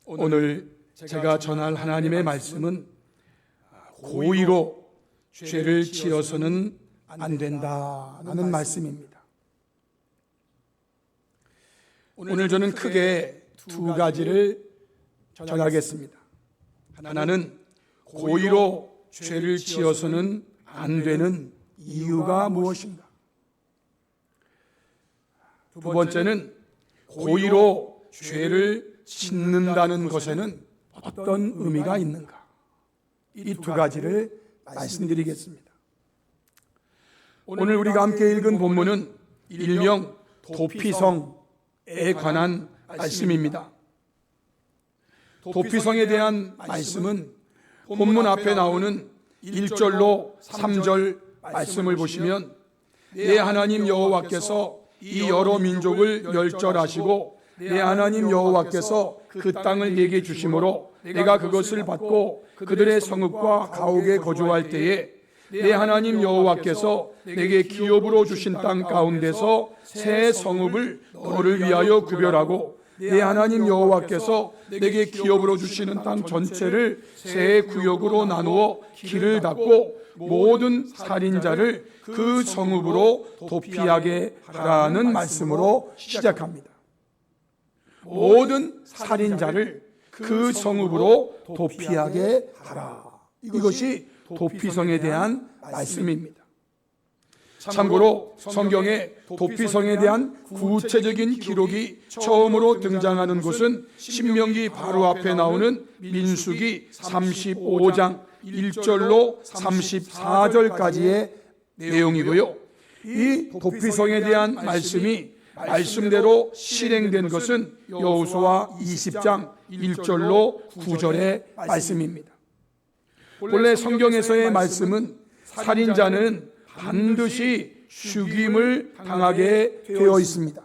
오늘 제가 전할 하나님의 말씀은 고의로 죄를 지어서는 안 된다라는 말씀입니다. 오늘 저는 크게 두 가지를 전하겠습니다. 하나는 고의로 죄를 지어서는 안 되는 이유가 무엇인가? 두 번째는 고의로 죄를 짓는다는 것에는 어떤 의미가 있는가? 이 두 가지를 말씀드리겠습니다. 오늘 우리가 함께 읽은 본문은 일명 도피성에 관한 말씀입니다. 도피성에 대한 말씀은 본문 앞에 나오는 1절로 3절 말씀을 보시면 내 하나님 여호와께서 이 여러 민족을 멸절하시고 내 하나님 여호와께서 그 땅을 내게 주심으로 내가 그것을 받고 그들의 성읍과 가옥에 거주할 때에 내 하나님 여호와께서 내게 기업으로 주신 땅 가운데서 새 성읍을 너를 위하여 구별하고 내 하나님 여호와께서 내게 기업으로 주시는 땅 전체를 새 구역으로 나누어 길을 닫고 모든 살인자를 그 성읍으로 도피하게 하라는 말씀으로 시작합니다. 모든 살인자를 그 성읍으로 도피하게 하라. 이것이 도피성에 대한 말씀입니다. 참고로 성경에 도피성에 대한 구체적인 기록이 처음으로 등장하는 곳은 신명기 바로 앞에 나오는 민수기 35장 1절로 34절까지의 내용이고요. 이 도피성에 대한 말씀이 말씀대로 실행된 것은 여호수아 20장 1절로 9절의 말씀입니다. 본래 성경에서의 말씀은 살인자는 반드시 죽임을 당하게 되어 있습니다.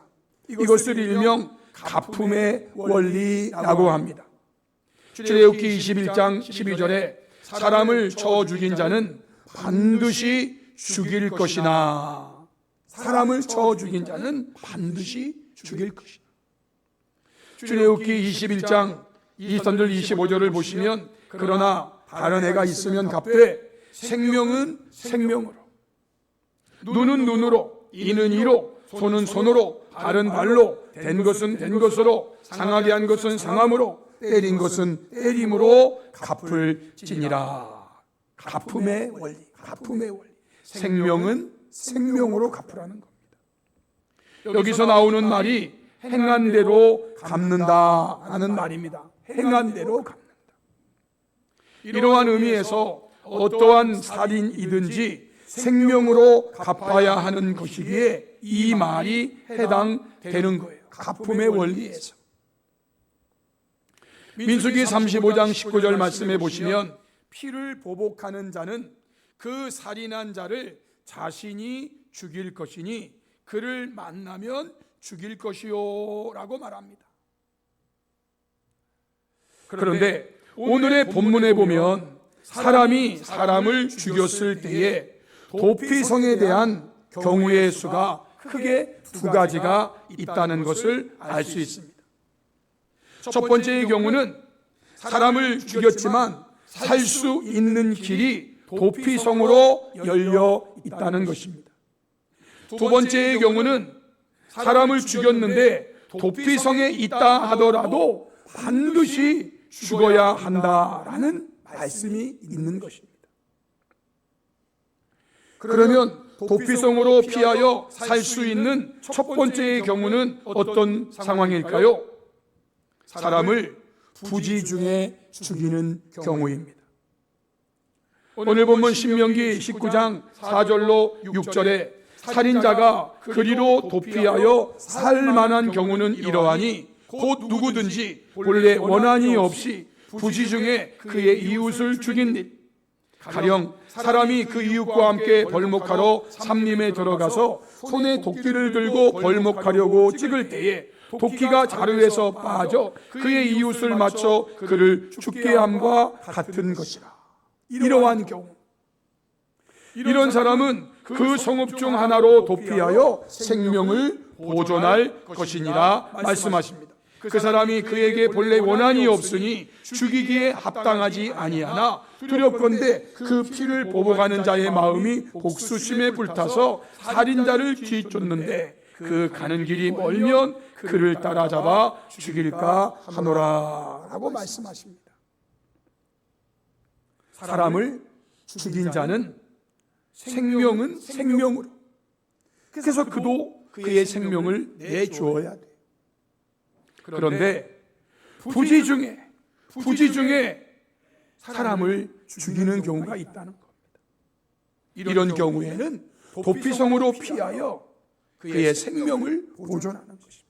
이것을 일명 가품의 원리라고 합니다. 출애굽기 21장 12절에 사람을 쳐 죽인 자는 반드시 죽일 것이나 사람을 쳐 죽인 자는 반드시 죽일 것이나. 출애굽기 21장 23절 25절을 보시면 그러나 다른 애가 있으면 갚되 생명은 생명으로 눈은 눈으로 이는 이로 손은 손으로 발은 발로 된 것은 된 것으로 상하게 한 것은 상함으로 때린 것은 때림으로 갚을지니라. 가품의 원리, 가품의 원리. 생명은 생명으로 갚으라는 겁니다. 여기서 나오는 말이 행한 대로 갚는다라는 말입니다. 행한 대로 갚는다. 이러한 의미에서 어떠한 살인이든지 생명으로 갚아야 하는 것이기에 이 말이 해당되는 거예요. 가품의 원리에서. 민수기 35장 19절 말씀에 보시면 피를 보복하는 자는 그 살인한 자를 자신이 죽일 것이니 그를 만나면 죽일 것이요 라고 말합니다. 그런데 오늘의 본문에 보면 사람이 사람을 죽였을 때에 도피성에 대한 경우의 수가 크게 두 가지가 있다는 것을 알 수 있습니다. 첫 번째의 경우는 사람을 죽였지만 살 수 있는 길이 도피성으로 열려 있다는 것입니다. 두 번째의 경우는 사람을 죽였는데 도피성에 있다 하더라도 반드시 죽어야 한다라는 말씀이 있는 것입니다. 그러면 도피성으로 피하여 살 수 있는 첫 번째의 경우는 어떤 상황일까요? 사람을 부지 중에 죽이는 경우입니다. 오늘 본문 신명기 19장 4절로 6절에 살인자가 그리로 도피하여 살 만한 경우는 이러하니 곧 누구든지 본래 원한이 없이 부지 중에 그의 이웃을 죽인 일, 가령 사람이 그 이웃과 함께 벌목하러 삼림에 들어가서 손에 도끼를 들고 벌목하려고 찍을 때에 도끼가 자루에서 빠져 그의 이웃을 맞춰 그를 죽게 함과 같은 것이라. 이러한 경우, 이런 사람은 그 성읍 중 하나로 도피하여 생명을 보존할 것이니라 말씀하십니다. 그 사람이 그에게 본래 원한이 없으니 죽이기에 합당하지 아니하나 두렵건대 그 피를 보복하는 자의 마음이 복수심에 불타서 살인자를 뒤쫓는데 그 가는 길이 멀면 그를 따라잡아 죽일까 하노라 라고 말씀하십니다. 사람을 죽인 자는 생명은 생명으로, 그래서 그도 그의 생명을 내주어야 돼. 그런데 부지 중에 사람을 죽이는 경우가 있다는 겁니다. 이런 경우에는 도피성으로 피하여 그의 생명을 보존하는 것입니다.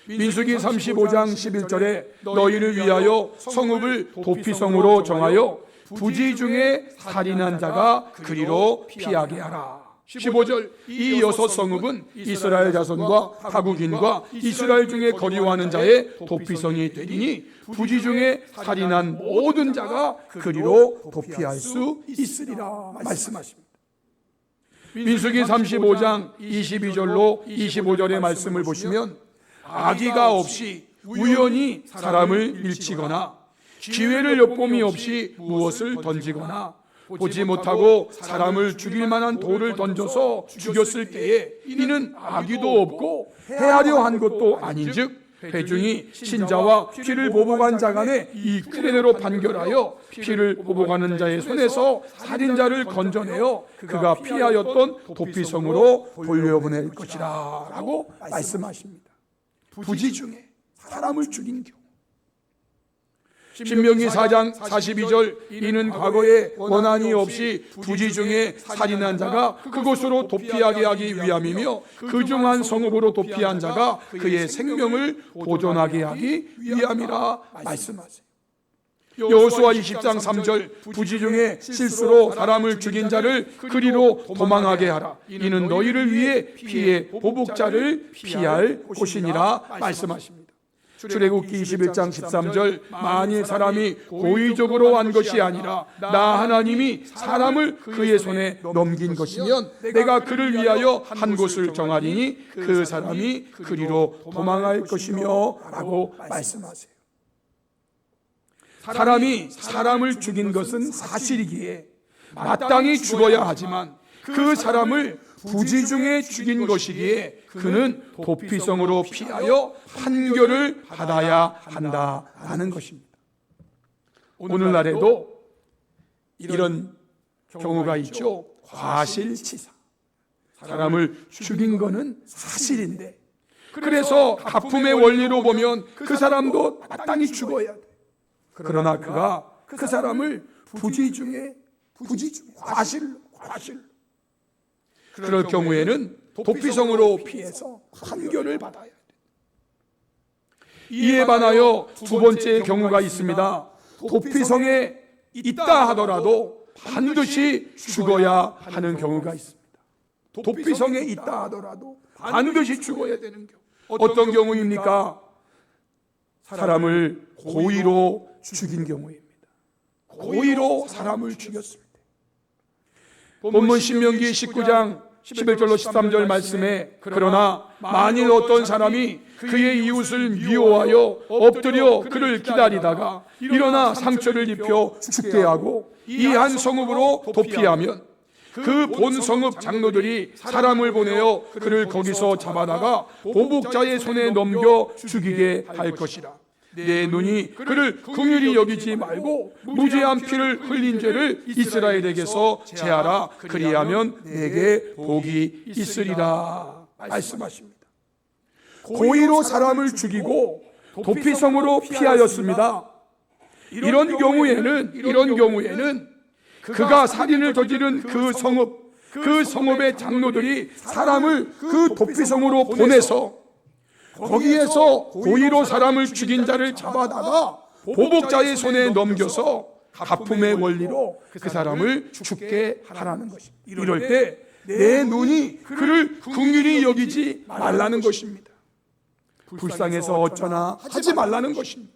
민수기 35장 11절에 너희를 위하여 성읍을 도피성으로 정하여 부지 중에 살인한 자가 그리로 피하게 하라. 15절 이 여섯 성읍은 이스라엘 자손과 타국인과 이스라엘 중에 거류하는 자의 도피성이 되리니 부지 중에 살인한 모든 자가 그리로 도피할 수 있으리라 말씀하십니다. 민수기 35장 22절로 25절의 말씀을 보시면 악의가 없이 우연히 사람을 밀치거나 기회를 엿봄이 없이 무엇을 던지거나 보지 못하고 사람을 죽일 만한 돌을 던져서 죽였을 때에 이는 악의도 없고 해하려 한 것도 아닌즉 회중이 신자와 피를 보복한 자 간에 이 크레네로 판결하여 피를 보복하는 자의 손에서 살인자를 건져내어 그가 피하였던 도피성으로 돌려보낼 것이라 라고 말씀하십니다. 부지 중에 사람을 죽인 경우, 신명기 4장 42절 이는 과거에 원한이 없이 부지 중에 살인한 자가 그곳으로 도피하게 하기 위함이며 그 중 한 성읍으로 도피한 자가 그의 생명을 보존하게 하기 위함이라 말씀하세요. 여호수아 20장 3절 부지 중에 실수로 사람을 죽인 자를 그리로 도망하게 하라. 이는 너희를 위해 피해 보복자를 피할 곳이니라 말씀하십니다. 출애굽기 21장 13절 만일 사람이 고의적으로 한 것이 아니라 나 하나님이 사람을 그의 손에 넘긴 것이면 내가 그를 위하여 한 곳을 정하리니 그 사람이 그리로 도망할 것이며 라고 말씀하세요. 사람이 사람을 죽인 것은 사실이기에 마땅히 죽어야 하지만 그 사람을 부지 중에 죽인 것이기에 그는 도피성으로 피하여 판결을 받아야 한다라는 것입니다. 오늘날에도 이런 경우가 있죠. 과실치사. 사람을 죽인 거는 사실인데 그래서 가품의 원리로 보면 그 사람도 마땅히 죽어야 돼. 그러나 그가 그 사람을 부지 중에 과실로 그럴 경우에는 도피성으로 피해서 판결을 받아야 돼. 이에 반하여 두 번째 경우가 있습니다. 도피성에 있다 하더라도 반드시 죽어야 하는 경우가 있습니다. 도피성에 있다 하더라도 반드시 죽어야 되는 경우. 어떤 경우입니까? 사람을 고의로 죽인 경우입니다. 고의로 사람을 죽였을 때. 본문 신명기 19장 11절로 13절 말씀에 그러나 만일 어떤 사람이 그의 이웃을 미워하여 엎드려 그를 기다리다가 일어나 상처를 입혀 죽게 하고 이 한 성읍으로 도피하면 그 본 성읍 장로들이 사람을 보내어 그를 거기서 잡아다가 보복자의 손에 넘겨 죽이게 할 것이라. 내 눈이 그를 긍휼히 여기지 말고 무죄한 피를 흘린 죄를 이스라엘에게서 제하라. 그리하면 내게 복이 있으리라 말씀하십니다. 고의로 사람을 죽이고 도피성으로 피하였습니다. 이런 경우에는 그가 살인을 저지른 그 성읍의 장로들이 사람을 그 도피성으로 보내서 거기에서 고의로 사람을 죽인 자를 잡아다가 보복자의 손에 넘겨서 가품의 원리로 그 사람을 죽게 하라는 것입니다. 이럴 때 내 눈이 그를 긍휼히 여기지 말라는 것입니다. 불쌍해서 어쩌나 하지 말라는 것입니다.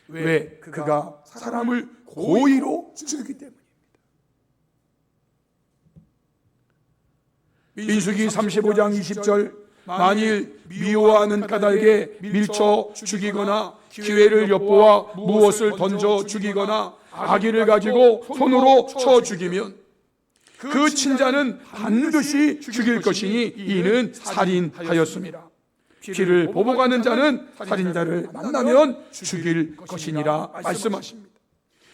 왜? 그가 사람을 고의로 죽이기 때문입니다. 민수기 35장 20절 만일 미워하는 까닭에 밀쳐 죽이거나 기회를 엿보아 무엇을 던져 죽이거나 아기를 가지고 손으로 쳐 죽이면 그 친자는 반드시 죽일 것이니 이는 살인하였습니다. 피를 보복하는 자는 살인자를 만나면 죽일 것이니라 말씀하십니다.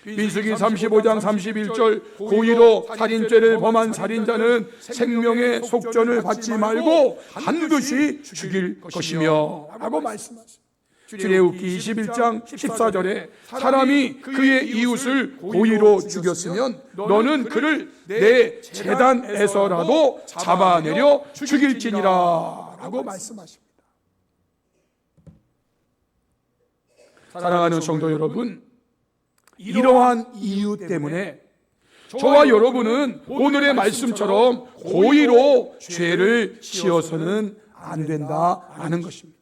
민수기 35장 31절 고의로 살인죄를 범한 살인자는 생명의 속전을 받지 말고 반드시 죽일 것이며 라고 말씀하십니다. 출애굽기 21장 14절에 사람이 그의 이웃을 고의로 죽였으면 너는 그를 내 제단에서라도 잡아내려 죽일지니라 라고 말씀하십니다. 사랑하는 성도 여러분, 이러한 이유 때문에 저와 여러분은 오늘의 말씀처럼 고의로 죄를 지어서는 안 된다라는 것입니다.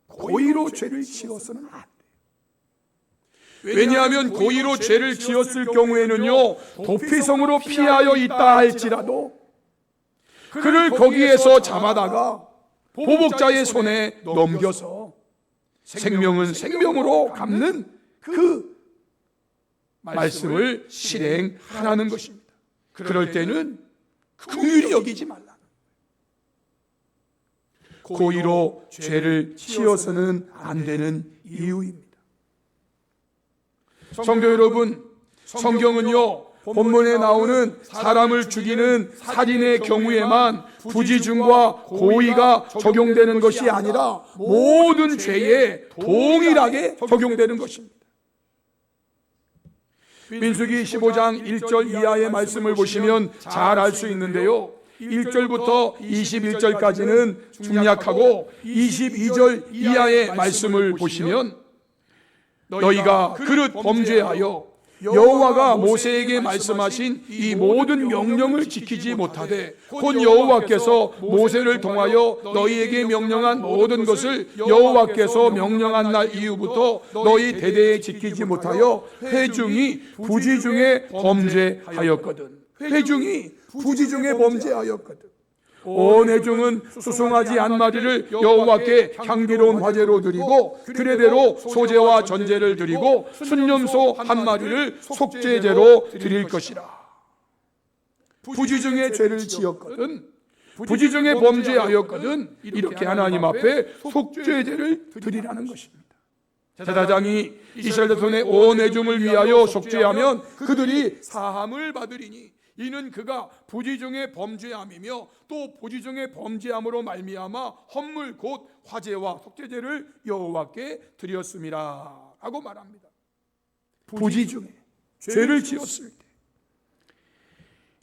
고의로 죄를 지어서는 안 돼요. 왜냐하면 고의로 죄를 지었을 경우에는요, 도피성으로 피하여 있다 할지라도 그를 거기에서 잡아다가 보복자의 손에 넘겨서 생명은 생명으로 갚는 그 말씀을 실행하라는 것입니다. 그럴 때는 긍휼히 여기지 말라. 고의로 죄를 지어서는 안 되는 이유입니다. 성도 여러분, 성경은요, 본문에 나오는 사람을 죽이는 살인의 경우에만 부지중과 고의가 적용되는 것이 아니라 모든 죄에 동일하게 적용되는 것입니다. 민수기 15장 1절 이하의 말씀을 보시면 잘 알 수 있는데요, 1절부터 21절까지는 중약하고 22절 이하의 말씀을 보시면 너희가 그릇 범죄하여 여호와가 모세에게 말씀하신 이 모든 명령을 지키지 못하되 곧 여호와께서 모세를 통하여 너희에게 명령한 모든 것을 여호와께서 명령한 날 이후부터 너희 대대에 지키지 못하여 회중이 부지 중에 범죄하였거든. 회중이 부지 중에 범죄하였거든. 온 회중은 수송아지 한 마리를 여호와께 향기로운 화제로 드리고 규례대로 소제와 전제를 드리고 순념소 한 마리를 속죄제로 드릴 것이라. 부지 중에 죄를 지었거든, 부지 중에 범죄하였거든, 이렇게 하나님 앞에 속죄제를 드리라는 것입니다. 제사장이 이스라엘 손의 온 회중을 위하여 속죄하면 그들이 사함을 받으리니 이는 그가 부지 중에 범죄함이며 또 부지 중에 범죄함으로 말미암아 헌물 곧 화제와 속죄제를 여호와께 드렸음이라 하고 말합니다. 부지 중에 죄를 지었을 때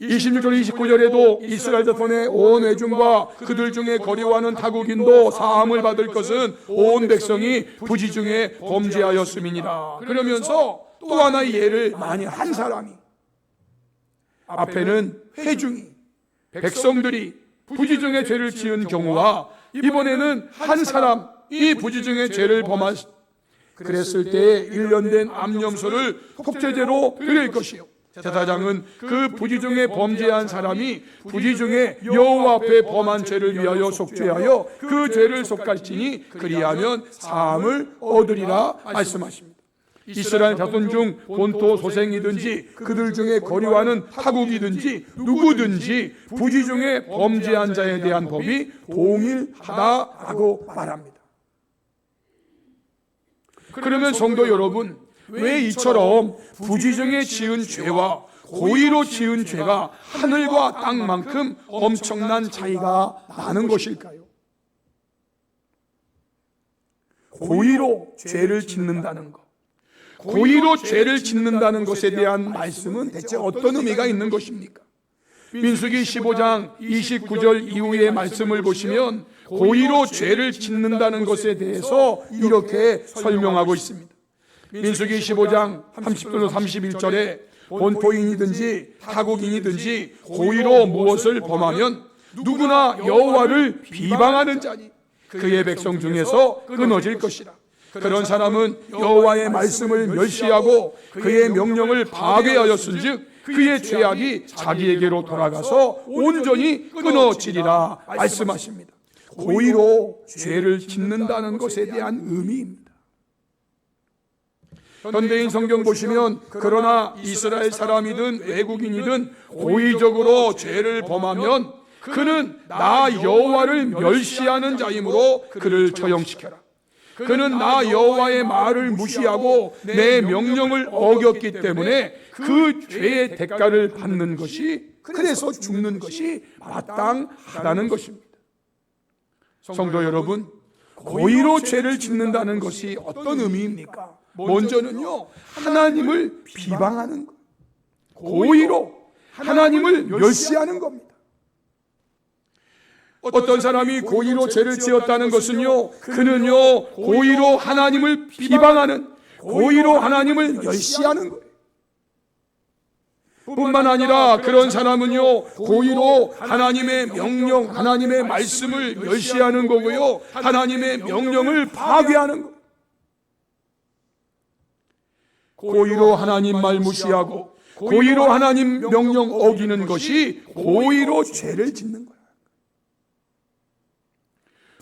26절 29절에도 이스라엘 자손의 온 회중과 그들 중에 거리와는 타국인도 사함을 받을 것은 온 백성이 부지 중에 범죄하였음이니라. 그러면서 또 하나의 예를, 만일 한 사람이 앞에는 회중이 백성들이 부지 중에 죄를 지은 경우와 이번에는 한 사람이 부지 중에 죄를 그랬을 때 1년 된 암염소를 속죄제로 드릴 것이요, 제사장은 그 부지 중에 범죄한 사람이 부지 중에 여호와 앞에 범한 죄를 위하여 속죄하여 그 죄를 속갈지니 그리하면 사함을 얻으리라 말씀하십니다. 이스라엘 자손 중 본토 소생이든지 그들 중에 거리와는 타국이든지 누구든지 부지 중에 범죄한 자에 대한 법이 동일하다라고 말합니다. 그러면 성도 여러분, 왜 이처럼 부지 중에 지은 죄와 고의로 지은 죄가 하늘과 땅만큼 엄청난 차이가 나는 것일까요? 고의로 죄를 짓는다는 것, 고의로 죄를 짓는다는 것에 대한 말씀은 대체 어떤 의미가 있는 것입니까? 민수기 15장 29절 이후의 말씀을 보시면 고의로 죄를 짓는다는 것에 대해서 이렇게 설명하고 있습니다. 민수기 15장 30절로 31절에 본토인이든지 타국인이든지 고의로 무엇을 범하면 누구나 여호와를 비방하는 자니 그의 백성 중에서 끊어질 것이라. 그런 사람은 여호와의 말씀을 멸시하고 그의 명령을 파괴하였은즉 그의 죄악이 자기에게로 돌아가서 온전히 끊어지리라 말씀하십니다. 고의로 죄를 짓는다는 것에 대한 의미입니다. 현대인 성경 보시면 그러나 이스라엘 사람이든 외국인이든 고의적으로 죄를 범하면 그는 나 여호와를 멸시하는 자이므로 그를 처형시켜라. 그는 나 여호와의 말을 무시하고 내 명령을 어겼기 때문에 그 죄의 대가를 받는 것이, 그래서 죽는 것이 마땅하다는 것입니다. 성도 여러분, 고의로 죄를 짓는다는 것이 어떤 의미입니까? 먼저는요, 하나님을 비방하는 것, 고의로 하나님을 멸시하는 겁니다. 어떤 사람이 고의로 죄를 지었다는 것은요, 그는요 고의로 하나님을 비방하는, 고의로 하나님을 멸시하는 거예요. 뿐만 아니라 그런 사람은요 고의로 하나님의 명령, 하나님의 말씀을 멸시하는 거고요, 하나님의 명령을 파괴하는 거예요. 고의로 하나님 말 무시하고 고의로 하나님 명령 어기는 것이 고의로 죄를 짓는 거예요.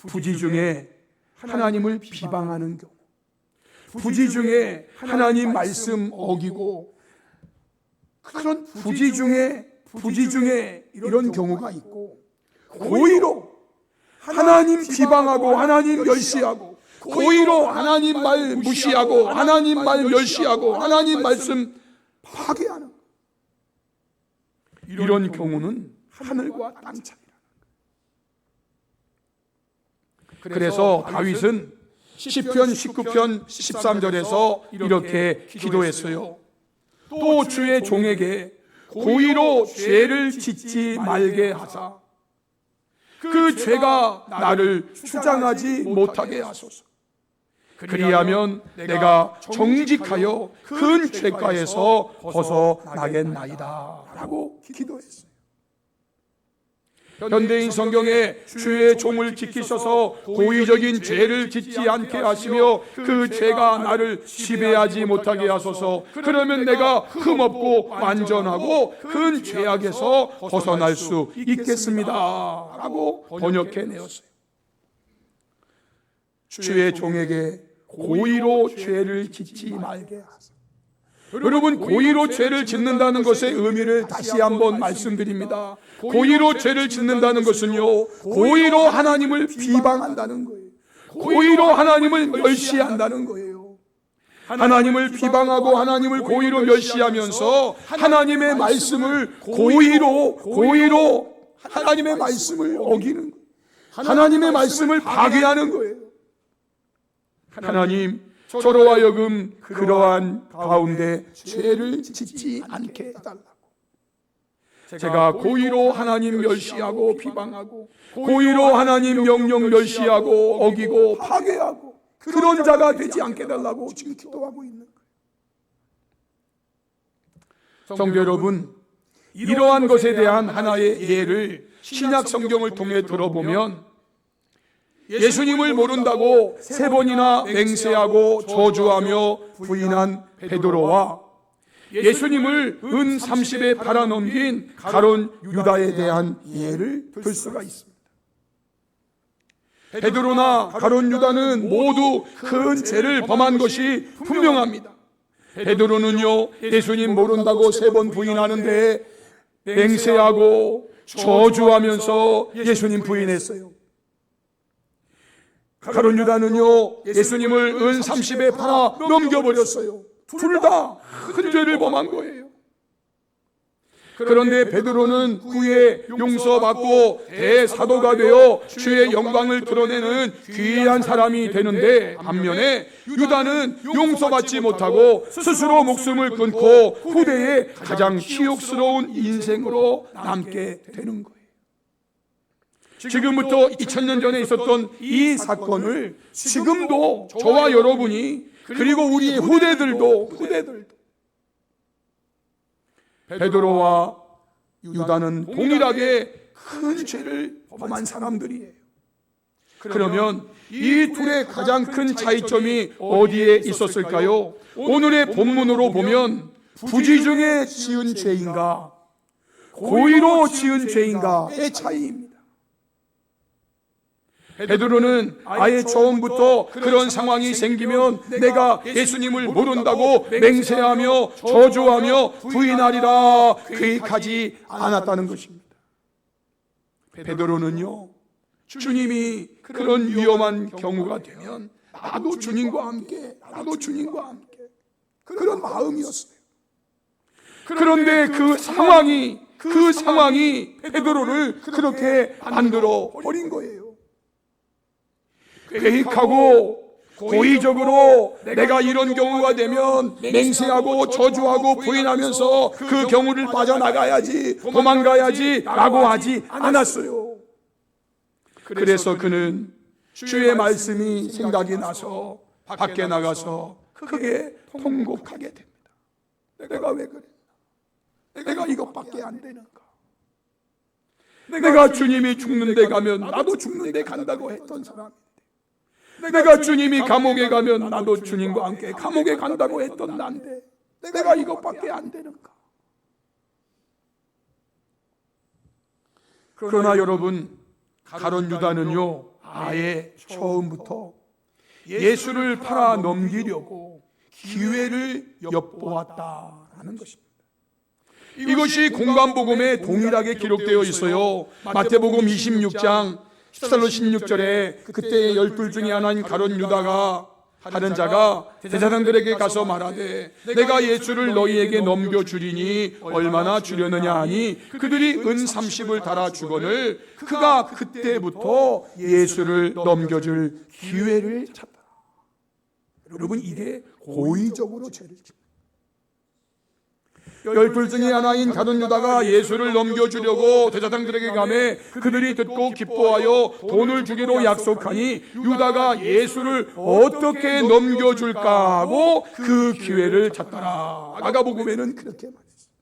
부지 중에 하나님을 비방하는 경우, 부지 중에 하나님 말씀 어기고, 그런 부지 중에 이런 경우가 있고, 고의로 하나님 비방하고 하나님 멸시하고, 고의로 하나님 말 무시하고 하나님 말 멸시하고 하나님 말씀 파괴하는, 이런 경우는 하늘과 땅 차이라. 그래서 다윗은 시편 19편 13절에서 이렇게 기도했어요. 또 주의 종에게 고의로 죄를 짓지 말게 하사 그 죄가 나를 주장하지 못하게 하소서. 그리하면 내가 정직하여 큰 죄가에서 벗어나겠나이다 라고 기도했어요. 현대인 성경에 주의 종을 지키셔서 고의적인 죄를 짓지 않게 하시며 그 죄가 나를 지배하지 못하게 하소서. 그러면 내가 흠없고 완전하고 큰 죄악에서 벗어날 수 있겠습니다 라고 번역해 내었어요. 주의 종에게 고의로 죄를 짓지 말게 하소서. 여러분, 고의로 죄를 짓는다는 것의 의미를 다시 한번 말씀드립니다. 고의로 죄를 짓는다는 것은요, 고의로 하나님을 비방한다는 거예요. 고의로 하나님을 멸시한다는 거예요. 하나님을 비방하고 하나님을 고의로 멸시하면서 하나님의 말씀을 고의로 하나님의 말씀을 어기는 거예요. 하나님의 말씀을 파괴하는 거예요. 하나님, 저로 하여금 그러한 가운데 죄를 짓지 않게 해달라고. 제가 고의로 하나님 멸시하고 비방하고 고의로 하나님 명령 멸시하고 어기고 파괴하고 그런 자가 되지 않게 해달라고 지금 기도하고 있는 거예요. 성도 여러분, 이러한 것에 대한 하나의 예를 신약 성경을 통해 들어보면, 예수님을 모른다고 3번이나 맹세하고 저주하며 부인한 베드로와 예수님을 은 30에 팔아넘긴 가룟 유다에 대한 예를 들 수가 있습니다. 베드로나 가룟 유다는 모두 큰 죄를 범한 것이 분명합니다. 베드로는요, 예수님 모른다고 3번 부인하는데 맹세하고 저주하면서 예수님 부인했어요. 가룟 유다는요, 예수님을 은 30에 팔아 넘겨버렸어요. 둘 다 큰 죄를 범한 거예요. 그런데 베드로는 후에 용서받고 대사도가 되어 주의 영광을 드러내는 귀한 사람이 되는데, 반면에 유다는 용서받지 못하고 스스로 목숨을 끊고 후대에 가장 치욕스러운 인생으로 남게 되는 거예요. 지금부터 2000년 전에 있었던 이 사건을 지금도 저와 여러분이, 그리고 우리의 후대들도 베드로와 유다는 동일하게 큰 죄를 범한 사람들이에요. 그러면 이 둘의 가장 큰 차이점이 어디에 있었을까요? 오늘의 본문으로 보면 부지 중에 지은 죄인가 고의로 지은 죄인가의 차이입니다. 베드로는 아예 처음부터 그런 상황이 생기면 내가 예수님을 모른다고 맹세하며 저주하며 부인하리라 계획하지 않았다는 것입니다. 베드로는요, 주님이 그런 위험한 경우가 되면 나도 주님과 함께 그런 마음이었어요. 그런데 그 상황이 베드로를 그렇게 만들어 버린 거예요. 계획하고 고의적으로 내가 이런 경우가 되면 맹세하고 저주하고 부인하면서 그 경우를 빠져나가야지, 도망가야지 라고 하지 않았어요. 그래서 그는 주의 말씀이 생각이 나서 밖에 나가서 크게 통곡하게 됩니다. 내가 왜 그랬나? 내가 이것밖에 안 되는가? 내가 주님이 죽는 데 가면 나도 죽는 데 간다고 했던 사람인데, 내가 주님이 감옥에 가면 나도 주님과 함께 감옥에 간다고 했던 난데 내가 이것밖에 안 되는가? 그러나 여러분, 가룟 유다는요, 아예 처음부터 예수를 팔아 넘기려고 기회를 엿보았다라는 것입니다. 이것이 공관복음에 동일하게 기록되어 있어요. 마태복음 26장 14절 16절에 그때 12 중에 하나인 가룟 유다가 하는 자가 제사장들에게 가서 말하되 내가 예수를 너희에게 넘겨주리니 얼마나 주려느냐 하니 그들이 은 30을 달아 주거늘 그가 그때부터 예수를 넘겨줄 기회를 찾더라. 여러분, 이게 고의적으로 죄를 짓습니다. 12 중에 하나인 가룟 유다가 예수를 넘겨주려고 제사장들에게 가매 그들이 듣고 기뻐하여 돈을 주기로 약속하니 유다가 예수를 어떻게 넘겨줄까 하고 그 기회를 찾더라. 마가복음에는 그렇게 말했습니다.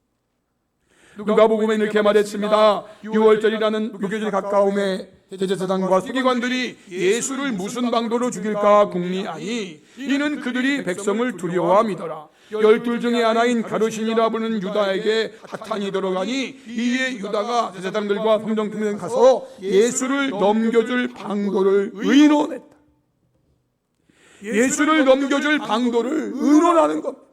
누가복음에는 이렇게 말했습니다. 6월절이라는 유교절이 가까움에 대제사장과 서기관들이 예수를 무슨 방도로 죽일까 궁리하니 이는 그들이 백성을 두려워함이더라. 12 중에 하나인 가르신이라 부르는 유다에게 사탄이 들어가니 이에 유다가 제사장들과 성전문에 가서 예수를 넘겨줄 방도를 의논했다. 예수를 넘겨줄 방도를 의논하는 겁니다.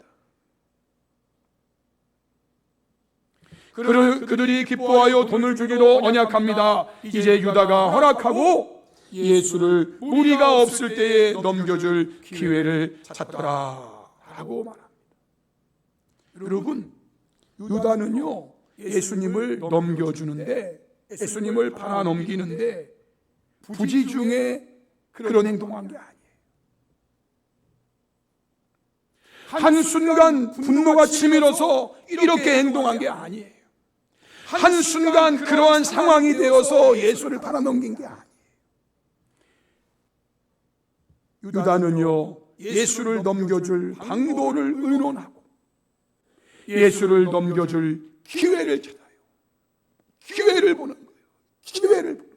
그들이 기뻐하여 돈을 주기로 언약합니다. 이제 유다가 허락하고 예수를 무리가 없을 때에 넘겨줄 기회를 찾더라 라고 말합니다. 여러분, 유다는요, 예수님을 넘겨주는데, 예수님을 팔아 넘기는데 부지 중에 그런 행동한 게 아니에요. 한순간 분노가 치밀어서 이렇게 행동한 게 아니에요. 한순간 그러한 상황이 되어서 예수를 팔아 넘긴 게 아니에요. 유다는요, 예수를 넘겨줄 방도를 의논하고 예수를 넘겨줄 기회를 찾아요. 기회를 보는 거예요. 기회를 보는 거예요.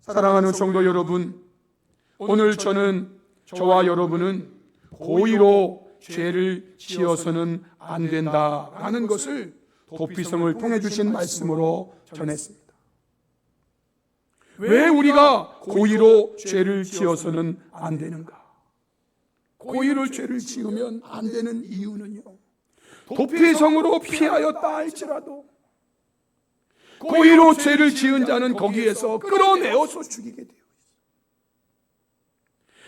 사랑하는 성도 여러분, 오늘 저와 여러분은 고의로 죄를 지어서는 안 된다라는 것을 도피성을 통해 주신 말씀으로 전했습니다. 왜 우리가 고의로 죄를 지어서는 안 되는가? 고의로 죄를 지으면 안 되는 이유는요, 도피성으로 피하였다 할지라도 고의로 죄를 지은 자는 거기에서 끌어내어서 죽이게 돼요.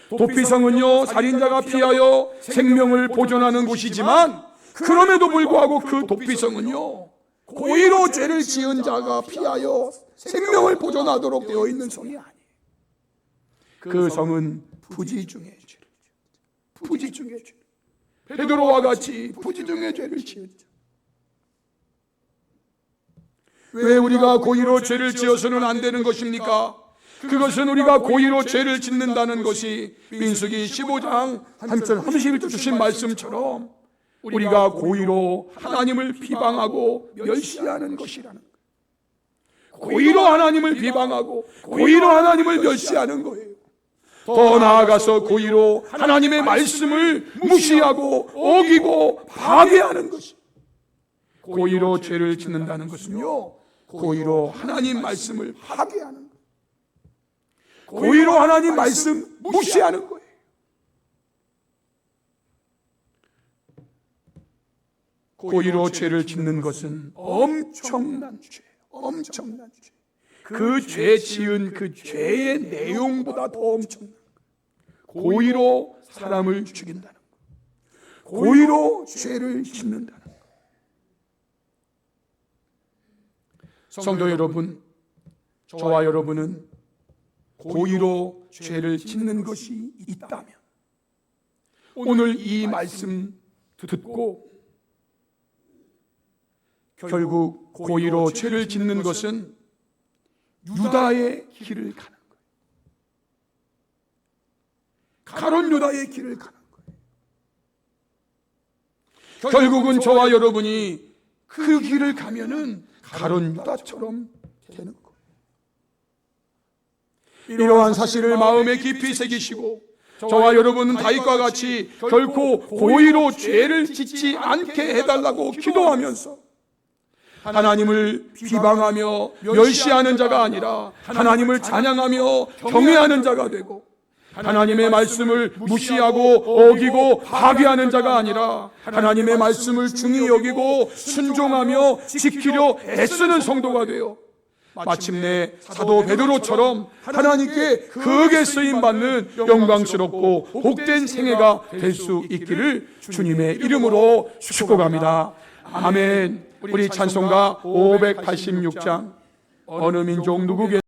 도피성은요, 살인자가 피하여 생명을 보존하는 곳이지만 그럼에도 불구하고 그 도피성은요, 고의로 죄를 지은 자가 피하여 생명을 보존하도록 되어 있는 성이 아니에요. 그 성은 부지 중에 죄를, 부지 중에 죄, 베드로와 같이 부지 중에 죄를 지었죠. 왜 우리가 고의로 죄를 지어서는 안 되는 것입니까? 그것은 우리가 고의로 죄를 짓는다는 것이 민수기 15장 31절 주신 말씀처럼 우리가 고의로 하나님을 비방하고 멸시하는 것이라는 거예요. 고의로 하나님을 비방하고 고의로 하나님을 멸시하는 거예요. 더 나아가서 고의로 하나님의 말씀을 무시하고 어기고 파괴하는 것이, 고의로 죄를 짓는다는 것은요, 고의로 하나님 말씀을 파괴하는 거예요. 고의로 하나님 말씀 무시하는 거예요. 고의로 죄를 짓는 것은 엄청난 죄, 엄청난 죄. 그 죄 지은 그 죄의 내용보다 더 엄청난 거예요. 고의로 사람을 죽인다는 거예요. 고의로 죄를 짓는다는 거예요. 성도 여러분, 저와 여러분은 고의로 죄를 짓는 것이 있다면 오늘 이 말씀 듣고 결국 고의로 죄를 짓는 것은 유다의 길을 가는 거예요. 가룟 유다의 길을 가는 거예요. 결국은 저와 여러분이 그 길을 가면은 가룟 유다처럼 되는 거예요. 이러한 사실을 마음에 깊이 새기시고 저와 여러분은 다윗과 같이 결코 고의로 죄를 짓지 않게 해달라고 기도하면서 하나님을 비방하며 멸시하는 자가 아니라 하나님을 찬양하며 경외하는 자가 되고, 하나님의 말씀을 무시하고 어기고 파괴하는 자가 아니라 하나님의 말씀을 중히 여기고 순종하며 지키려 애쓰는 성도가 되어 마침내 사도 베드로처럼 하나님께 크게 쓰임받는 영광스럽고 복된 생애가 될 수 있기를 주님의 이름으로 축복합니다. 아멘. 우리 찬송가 586장 어느 민족 누구게